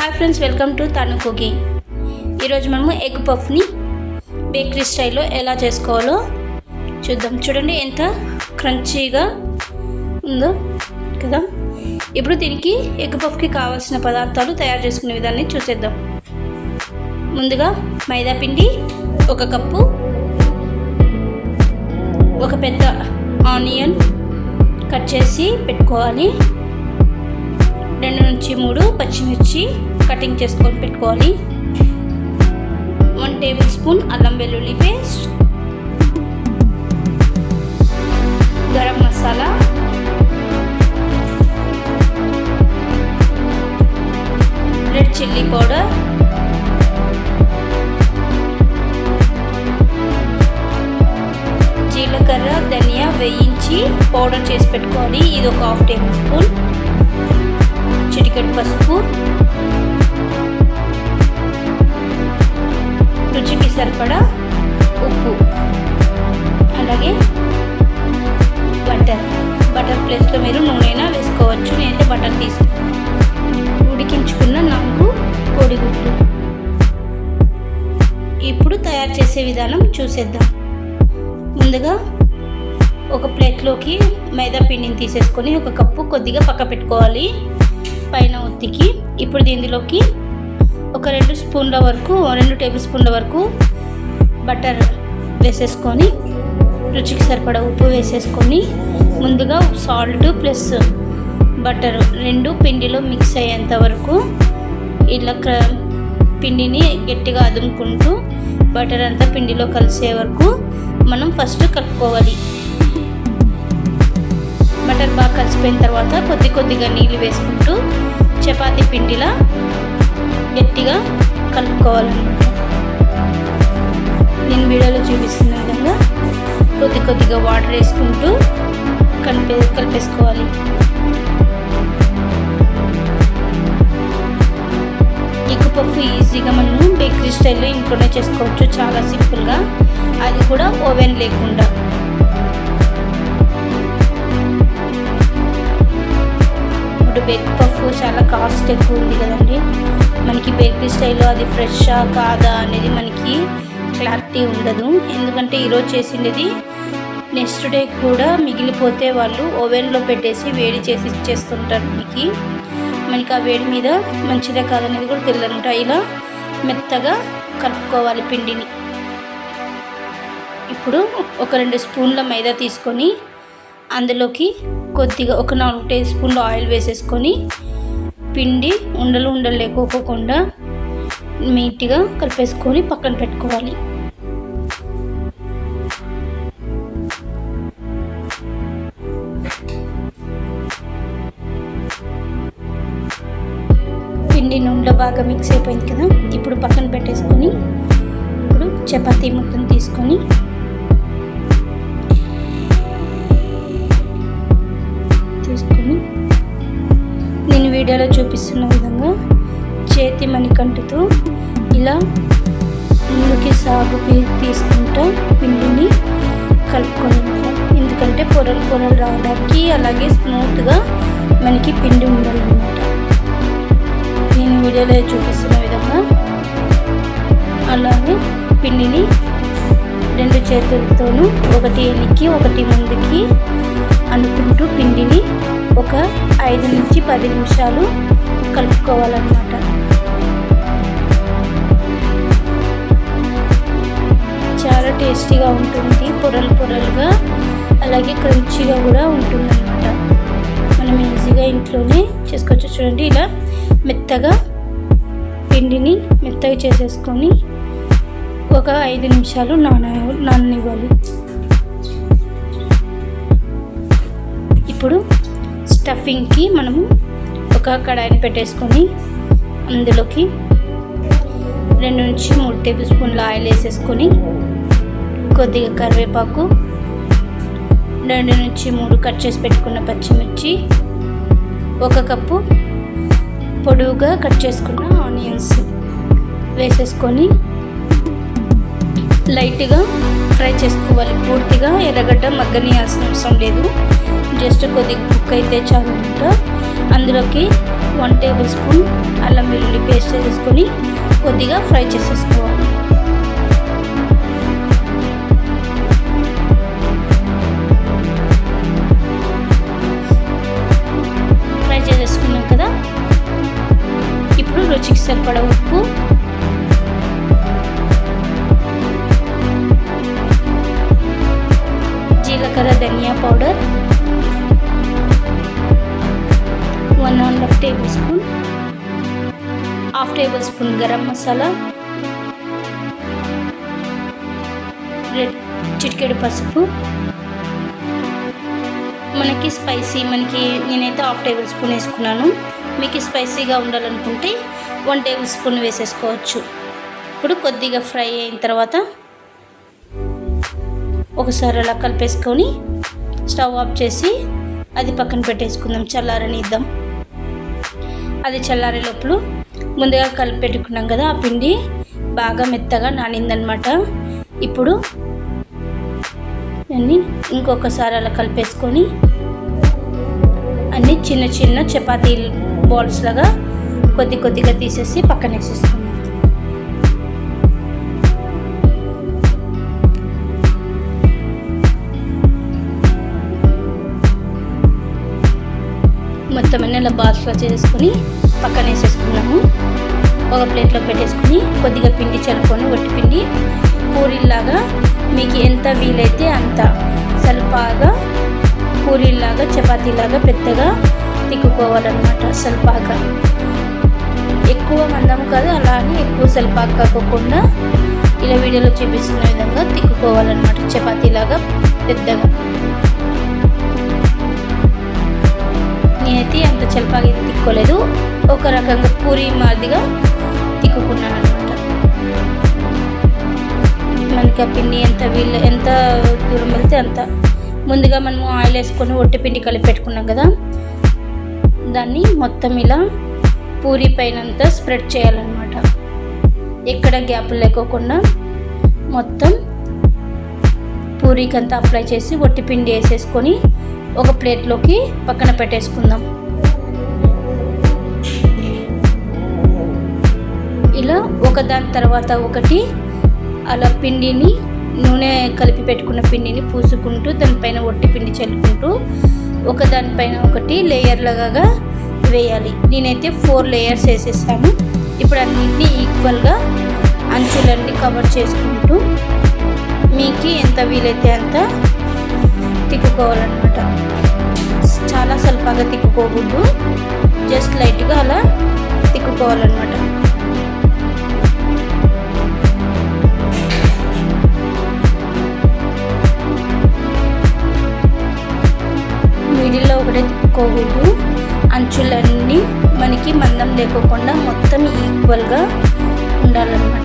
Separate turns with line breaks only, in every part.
Hi friends, welcome to తను cooking. ఈరోజు మనము ఎగ్ పఫ్ని బేకరీ స్టైల్లో ఎలా చేసుకోవాలో చూద్దాం. చూడండి ఎంత క్రంచీగా ఉందో కదా. ఇప్పుడు దీనికి ఎగ్ పఫ్కి కావాల్సిన పదార్థాలు తయారు చేసుకునే విధాన్ని చూసేద్దాం. ముందుగా మైదా పిండి 1 కప్పు, ఒక పెద్ద ఆనియన్ కట్ చేసి పెట్టుకోవాలి, 2 నుంచి 3 పచ్చిమిర్చి కటింగ్ చేసుకొని పెట్టుకోవాలి, 1 టేబుల్ స్పూన్ అల్లం వెల్లుల్లి paste, garam masala, red chilli powder, జీలకర్ర ధనియా వేయించి పౌడర్ చేసి పెట్టుకోవాలి, ఇది ఒక 1/2 టేబుల్ స్పూన్, చిటికెడు పసుపు, రుచికి సరిపడా ఉప్పు, అలాగే బటర్ ప్లేస్లో మీరు నూనె వేసుకోవచ్చు. నేనైతే బటర్ తీసుకున్నాను. ఉడికించుకున్న 4 కోడిగుడ్లు. ఇప్పుడు తయారు చేసే విధానం చూసేద్దాం. ముందుగా ఒక ప్లేట్లోకి మైదా పిండిని తీసేసుకొని 1 కప్పు కొద్దిగా పక్క పెట్టుకోవాలి పైన ఒత్తికి. ఇప్పుడు దీనిలోకి ఒక 2 టేబుల్ స్పూన్ల వరకు బటర్ వేసేసుకొని, రుచికి సరిపడా ఉప్పు వేసేసుకొని, ముందుగా సాల్ట్ ప్లస్ బటర్ 2 పిండిలో మిక్స్ అయ్యేంత వరకు ఇలా పిండిని గట్టిగా అదుముకుంటూ బటర్ అంతా పిండిలో కలిసే వరకు మనం ఫస్ట్ కలుపుకోవాలి. బటర్ బాగా కలిసిపోయిన తర్వాత కొద్దిగా నీళ్ళు వేసుకుంటూ చపాతీ పిండిలా గట్టిగా కలుపుకోవాలన్నమాట. నేను వీడియోలో చూపిస్తున్న విధంగా కొద్దిగా వాటర్ వేసుకుంటూ కలిపేసుకోవాలి. ఎగ్ పఫ్ ఈజీగా మనం బేకరీ స్టైల్లో ఇంట్లోనే చేసుకోవచ్చు, చాలా సింపుల్గా, అది కూడా ఓవెన్ లేకుండా. ఎగ్ పఫ్ చాలా కాస్ట్ ఎక్కువ ఉంది కదండి. మనకి బేకరీ స్టైల్లో అది ఫ్రెషా కాదా అనేది మనకి క్లారిటీ ఉండదు. ఎందుకంటే ఈరోజు చేసింది నెక్స్ట్ డే కూడా మిగిలిపోతే వాళ్ళు ఓవెన్లో పెట్టేసి వేడి చేసి ఇచ్చేస్తుంటారు. మనకి ఆ వేడి మీద మంచిదే కాదనేది కూడా తెలియదంట. ఇలా మెత్తగా కలుపుకోవాలి పిండిని. ఇప్పుడు ఒక 2 స్పూన్ల మైదా తీసుకొని అందులోకి కొద్దిగా ఒక 4 టేబుల్ స్పూన్ల ఆయిల్ వేసేసుకొని పిండి ఉండలు లేకోకుండా నీట్గా కలిపేసుకొని పక్కన పెట్టుకోవాలి. పిండి నుండ బాగా మిక్స్ అయిపోయింది కదా. ఇప్పుడు పక్కన పెట్టేసుకొని ఇప్పుడు చపాతీ ముక్కను తీసుకొని నేను వీడియోలో చూపిస్తున్న విధంగా చేతి మణికంటుతో ఇలా ముందుకి సాగు తీసుకుంటూ పిండిని కలుపుకోవాలి. ఎందుకంటే పొరలు రావడానికి, అలాగే స్మూత్గా మనకి పిండి ఉండాలన్నమాట. నేను వీడియోలో చూపిస్తున్న విధంగా అలాగే పిండిని 2 చేతులతోనూ ఒకటి వెనక్కి ఒకటి ముందుకి అనుకుంటూ పిండిని ఒక 5 నుంచి 10 నిమిషాలు కలుపుకోవాలన్నమాట. చాలా టేస్టీగా ఉంటుంది, పొరలుగా, అలాగే క్రంచీగా కూడా ఉంటుందన్నమాట. మనం ఈజీగా ఇంట్లోనే చేసుకోవచ్చు. చూడండి, ఇలా పిండిని మెత్తగా చేసేసుకొని ఒక 5 నిమిషాలు నాననివ్వాలి. ఇప్పుడు స్టఫింగ్కి మనము ఒక కడాయిని పెట్టేసుకొని అందులోకి 2 నుంచి 3 టేబుల్ స్పూన్ల ఆయిల్ వేసేసుకొని కొద్దిగా కరివేపాకు, 2 నుంచి 3 కట్ చేసి పెట్టుకున్న పచ్చిమిర్చి, 1 కప్పు పొడవుగా కట్ చేసుకున్న ఆనియన్స్ వేసేసుకొని లైట్గా ఫ్రై చేసుకోవాలి. పూర్తిగా ఎర్రగడ్డ మగ్గనియాల్సిన అవసరం లేదు, జస్ట్ కొద్దిగా కుక్ అయితే చాలు. అందులోకి 1 టేబుల్ స్పూన్ అల్లం వెల్లుల్లి పేస్ట్ పేస్ట్ చేసుకొని కొద్దిగా ఫ్రై చేసేసుకోవాలి. ఫ్రై చేసేసుకున్నాం కదా, ఇప్పుడు రుచికి సరిపడా ఉప్పు, జీలకర్ర ధనియా powder 1½ tablespoon, half tablespoon garam masala, చిటికెడు పసుపు. మనకి స్పైసీ నేనైతే హాఫ్ టేబుల్ స్పూన్ వేసుకున్నాను. మీకు స్పైసీగా ఉండాలనుకుంటే 1 టేబుల్ స్పూన్ వేసేసుకోవచ్చు. ఇప్పుడు కొద్దిగా ఫ్రై అయిన తర్వాత ఒకసారి అలా కలిపేసుకొని స్టవ్ ఆఫ్ చేసి అది పక్కన పెట్టేసుకుందాం, చల్లారనిద్దాం. అది చల్లారే లోపల ముందుగా కలిపి పెట్టుకున్నాం కదా, ఆ పిండి బాగా మెత్తగా నానిందనమాట. ఇప్పుడు అన్నీ ఇంకొకసారి అలా కలిపేసుకొని అన్నీ చిన్న చిన్న చపాతీ బాల్స్ లాగా కొద్దిగా తీసేసి పక్కన వేసేసుకున్నాం. మొత్తం అన్నీ ఇలా బాల్స్లో చేసుకొని పక్కన వేసేసుకున్నాము. ఒక ప్లేట్లో పెట్టేసుకుని కొద్దిగా పిండి చల్లుకొని వట్టి పిండి పూరీలాగా మీకు ఎంత వీలైతే అంత సల్పాగా పూరీలాగా చపాతీలాగా పెద్దగా తిక్కుకోవాలన్నమాట. సల్పాగా ఎక్కువ మందం కాదు, అలా అని ఎక్కువ సల్పాగా కాకుండా ఇలా వీడియోలో చూపిస్తున్న విధంగా తిక్కుకోవాలన్నమాట, చపాతీలాగా పెద్దగా. నేనైతే అంత చల్పాగా అయితే తిక్కోలేదు, ఒక రకంగా పూరి మాదిరిగా తిక్కుకున్నాను అనమాట. మనకి ఆ పిండి ఎంత దూరం వెళ్తే అంత. ముందుగా మనము ఆయిల్ వేసుకొని ఒట్టి పిండి కలిపి పెట్టుకున్నాం కదా, దాన్ని మొత్తం ఇలా పూరి పైనంతా స్ప్రెడ్ చేయాలన్నమాట. ఎక్కడ గ్యాప్లు లేకోకుండా మొత్తం పూరీకి అంతా అప్లై చేసి ఒట్టి పిండి వేసేసుకొని ఒక ప్లేట్లోకి పక్కన పెట్టేసుకుందాం. ఇలా ఒకదాని తర్వాత ఒకటి అలా పిండిని నూనె కలిపి పెట్టుకున్న పిండిని పూసుకుంటూ దానిపైన ఒట్టి పిండి చల్లుకుంటూ ఒకదానిపైన ఒకటి లేయర్లుగా వేయాలి. నేనైతే 4 లేయర్స్ వేసేసాను. ఇప్పుడు అన్నింటినీ ఈక్వల్గా అంచులన్నీ కవర్ చేసుకుంటూ మీకు ఎంత వీలైతే అంత తిక్కుకోవాలన్నమాట. చాలా స్వల్పంగా తిక్కుకోకూడదు, జస్ట్ లైట్గా అలా తిక్కుకోవాలన్నమాట. మిడిల్లో ఒకటే తిప్పుకోకూడదు, అంచులన్నీ మనకి మందం లేకోకుండా మొత్తం ఈక్వల్గా ఉండాలన్నమాట.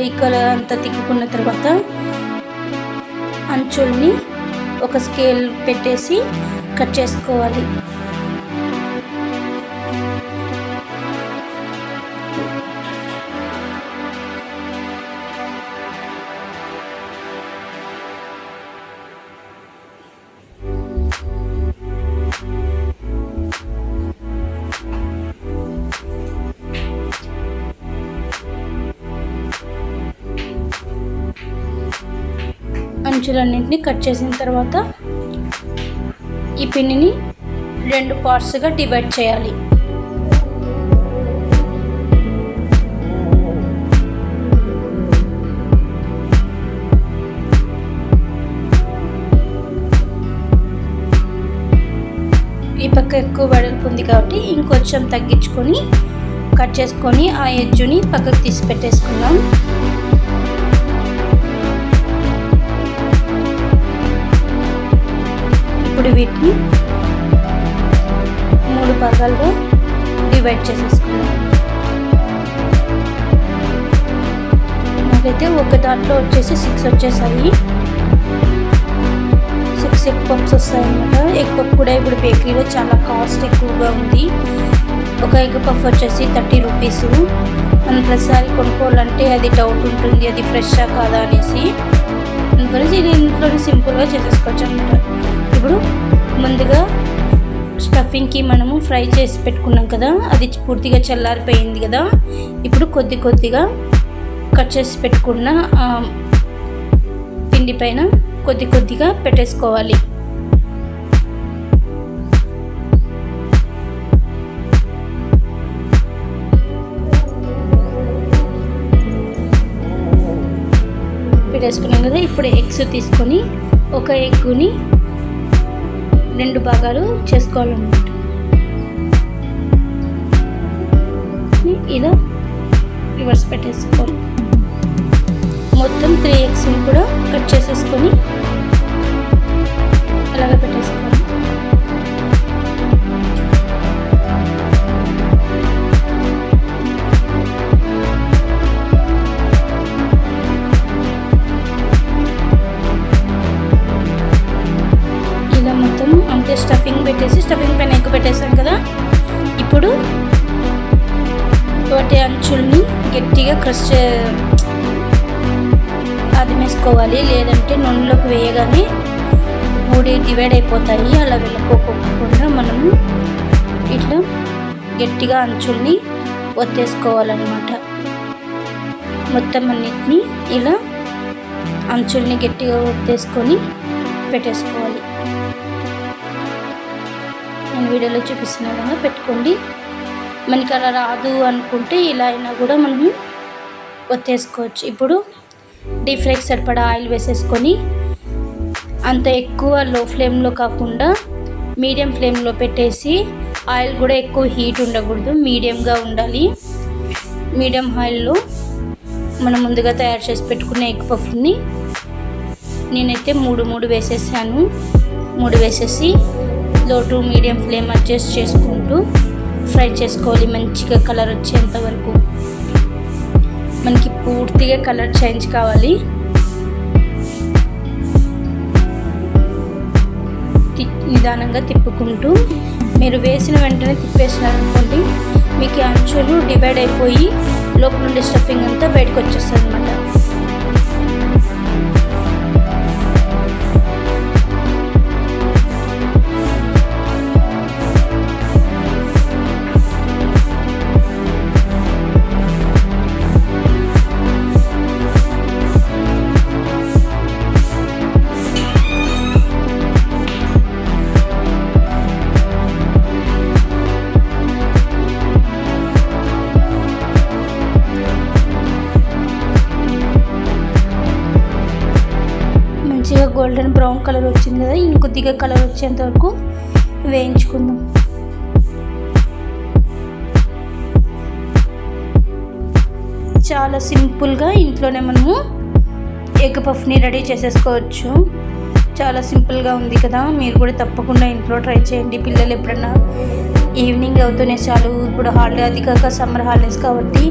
ఈక్వల్ అంతా తిక్కుకున్న తర్వాత అంచుల్ని ఒక స్కేల్ పెట్టేసి కట్ చేసుకోవాలి. అంచులన్నింటినీ కట్ చేసిన తర్వాత ఈ పిండిని 2 పార్ట్స్గా డివైడ్ చేయాలి. ఈ పక్క ఎక్కువ వెడల్పు ఉంది కాబట్టి ఇంకొంచెం తగ్గించుకొని కట్ చేసుకొని ఆ ఎడ్జ్ని పక్కకు తీసి పెట్టేసుకుందాం. ఇప్పుడు వీటిని 3 భాగాలుగా డివైడ్ చేసేసుకుందాం. నాకైతే ఒక దాంట్లో వచ్చేసి 6 వచ్చేసాయి. 6 ఎగ్ పఫ్స్ వస్తాయి అన్నమాట. ఎగ్ పఫ్ కూడా ఇప్పుడు బేకరీలో చాలా కాస్ట్ ఎక్కువగా ఉంది. ఒక ఎగ్ పఫ్ వచ్చేసి 30 రూపీస్. మనం ప్రతిసారి కొనుక్కోవాలంటే అది డౌట్ ఉంటుంది, అది ఫ్రెషా కాదా అనేసి. చేసుకొని ఇది ఇంట్లోనే సింపుల్గా చేసేసుకోవచ్చు అనమాట. ఇప్పుడు ముందుగా స్టఫింగ్కి మనము ఫ్రై చేసి పెట్టుకున్నాం కదా, అది పూర్తిగా చల్లారిపోయింది కదా. ఇప్పుడు కొద్దిగా కట్ చేసి పెట్టుకున్న పిండి పైన కొద్దిగా పెట్టేసుకోవాలి. పెట్టేసుకున్నాం కదా. ఇప్పుడు ఎగ్స్ తీసుకొని ఒక ఎగ్గుని 2 భాగాలు చేసుకోవాలన్నమాట. ఇలా రివర్స్ పెట్టేసుకోవాలి. మొత్తం 3 ఎగ్స్ని కూడా కట్ చేసేసుకొని అలాగే పెట్టేసుకోవాలి. ఇలా మొత్తం అంతే స్టఫింగ్ పెట్టేసి స్టఫింగ్ పైన ఎగ్ పెట్టేసాం కదా. ఇప్పుడు వాటి అంచుల్ని గట్టిగా అది వేసుకోవాలి, లేదంటే నూనెలోకి వేయగానే మూడి డివైడ్ అయిపోతాయి. అలా వెళ్ళకోకుండా మనము ఇట్లా గట్టిగా అంచుల్ని ఒత్తేసుకోవాలన్నమాట. మొత్తం అన్నిటినీ ఇలా అంచుల్ని గట్టిగా ఒత్తేసుకొని పెట్టేసుకోవాలి. నేను వీడియోలో చూపిస్తున్నా కదా, పెట్టుకోండి. మనకి అలా రాదు అనుకుంటే ఇలా అయినా కూడా మనము ఒత్తేసుకోవచ్చు. ఇప్పుడు డీప్ ఫ్రైకి సరిపడా ఆయిల్ వేసేసుకొని అంత ఎక్కువ లో ఫ్లేమ్లో కాకుండా మీడియం ఫ్లేమ్లో పెట్టేసి, ఆయిల్ కూడా ఎక్కువ హీట్ ఉండకూడదు, మీడియంగా ఉండాలి. మీడియం ఆయిల్లో మనం ముందుగా తయారు చేసి పెట్టుకున్న ఎగ్ పఫ్ని నేనైతే మూడు వేసేసాను. 3 వేసేసి లో టు మీడియం ఫ్లేమ్ అడ్జస్ట్ చేసుకుంటూ ఫ్రై చేసుకోవాలి మంచిగా కలర్ వచ్చేంత వరకు. మనకి పూర్తిగా కలర్ చేంజ్ కావాలి. నిదానంగా తిప్పుకుంటూ మీరు వేసిన వెంటనే తిప్పేసినారనుకోండి, మీకు అంచులు డివైడ్ అయిపోయి లోపల నుండి స్టఫింగ్ అంతా బయటకు వచ్చేస్తుంది అనమాట. గోల్డెన్ బ్రౌన్ కలర్ వచ్చింది కదా, ఇంకొద్దిగా కలర్ వచ్చేంత వరకు వేయించుకుందాం. చాలా సింపుల్గా ఇంట్లోనే మనము ఎగ్ పఫ్ని రెడీ చేసేసుకోవచ్చు. చాలా సింపుల్గా ఉంది కదా, మీరు కూడా తప్పకుండా ఇంట్లో ట్రై చేయండి. పిల్లలు ఎప్పుడన్నా ఈవినింగ్ అవుతూనే చాలు, ఇప్పుడు హాలిడే అది కాక సమ్మర్ హాలిడేస్ కాబట్టి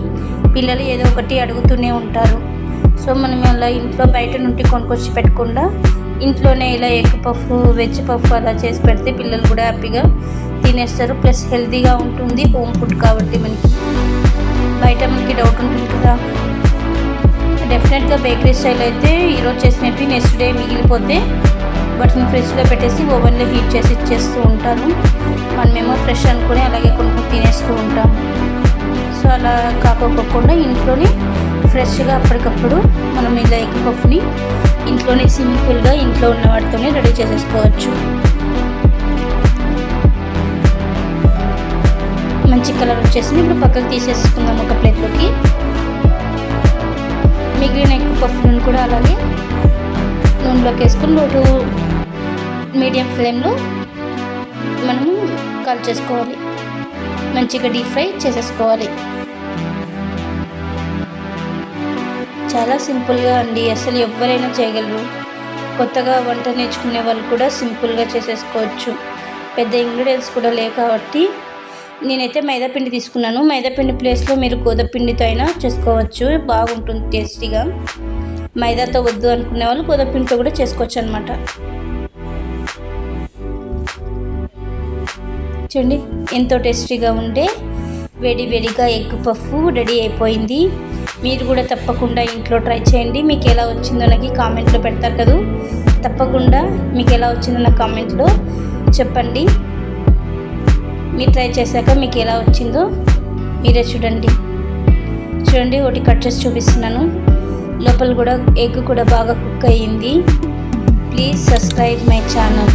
పిల్లలు ఏదో ఒకటి అడుగుతూనే ఉంటారు. సో మనం అలా ఇంట్లో బయట నుండి కొనుక్కొచ్చి పెట్టకుండా ఇంట్లోనే ఇలా ఎగ్ పఫ్, వెజ్ పఫ్ అలా చేసి పెడితే పిల్లలు కూడా హ్యాపీగా తినేస్తారు. ప్లస్ హెల్తీగా ఉంటుంది, హోమ్ ఫుడ్ కాబట్టి. బయట మనకి డౌట్ ఉంటుంది కదా, డెఫినెట్గా బేకరీ స్టైల్ అయితే ఈరోజు చేసినట్టు నెక్స్ట్ డే మిగిలిపోతే వాటిని ఫ్రిడ్జ్లో పెట్టేసి ఓవెన్లో హీట్ చేసి ఇచ్చేస్తూ ఉంటారు. మనమేమో ఫ్రెష్ అనుకుని అలాగే కొనుక్కొని తినేస్తూ ఉంటాము. సో అలా కాకోకుండా ఇంట్లోనే ఫ్రెష్గా అప్పటికప్పుడు మనం ఇలా ఎగ్ పఫ్ని ఇంట్లోనే సింపుల్గా ఇంట్లో ఉన్న వాటితోనే రెడీ చేసేసుకోవచ్చు. మంచి కలర్ వచ్చేసింది. ఇప్పుడు పక్కకు తీసేసుకుందాం ఒక ప్లేట్లోకి. మిగిలిన ఎగ్ పఫ్లను కూడా అలాగే నూనెలోకి వేసుకొని లో టు మీడియం ఫ్లేమ్లో మనము కాల్చేసుకోవాలి. మంచిగా డీప్ ఫ్రై చేసేసుకోవాలి. చాలా సింపుల్గా అండి, అసలు ఎవరైనా చేయగలరు. కొత్తగా వంట నేర్చుకునే వాళ్ళు కూడా సింపుల్గా చేసేసుకోవచ్చు. పెద్ద ఇంగ్రీడియంట్స్ కూడా లేవు కాబట్టి నేనైతే మైదాపిండి తీసుకున్నాను. మైదాపిండి ప్లేస్లో మీరు గోధుమ పిండితో అయినా చేసుకోవచ్చు, బాగుంటుంది టేస్టీగా. మైదాతో వద్దు అనుకునే వాళ్ళు గోధుమ పిండితో కూడా చేసుకోవచ్చు అనమాట. చూడండి ఎంతో టేస్టీగా ఉండే వేడిగా ఎగ్ పఫ్ రెడీ అయిపోయింది. మీరు కూడా తప్పకుండా ఇంట్లో ట్రై చేయండి. మీకు ఎలా వచ్చిందో నాకు కామెంట్లో పెడతారు కదా, తప్పకుండా మీకు ఎలా వచ్చిందో నాకు కామెంట్లో చెప్పండి. మీరు ట్రై చేశాక మీకు ఎలా వచ్చిందో మీరే చూడండి. ఒకటి కట్ చేసి చూపిస్తున్నాను. లోపల కూడా ఎగ్ కూడా బాగా కుక్ అయ్యింది. Please subscribe my channel.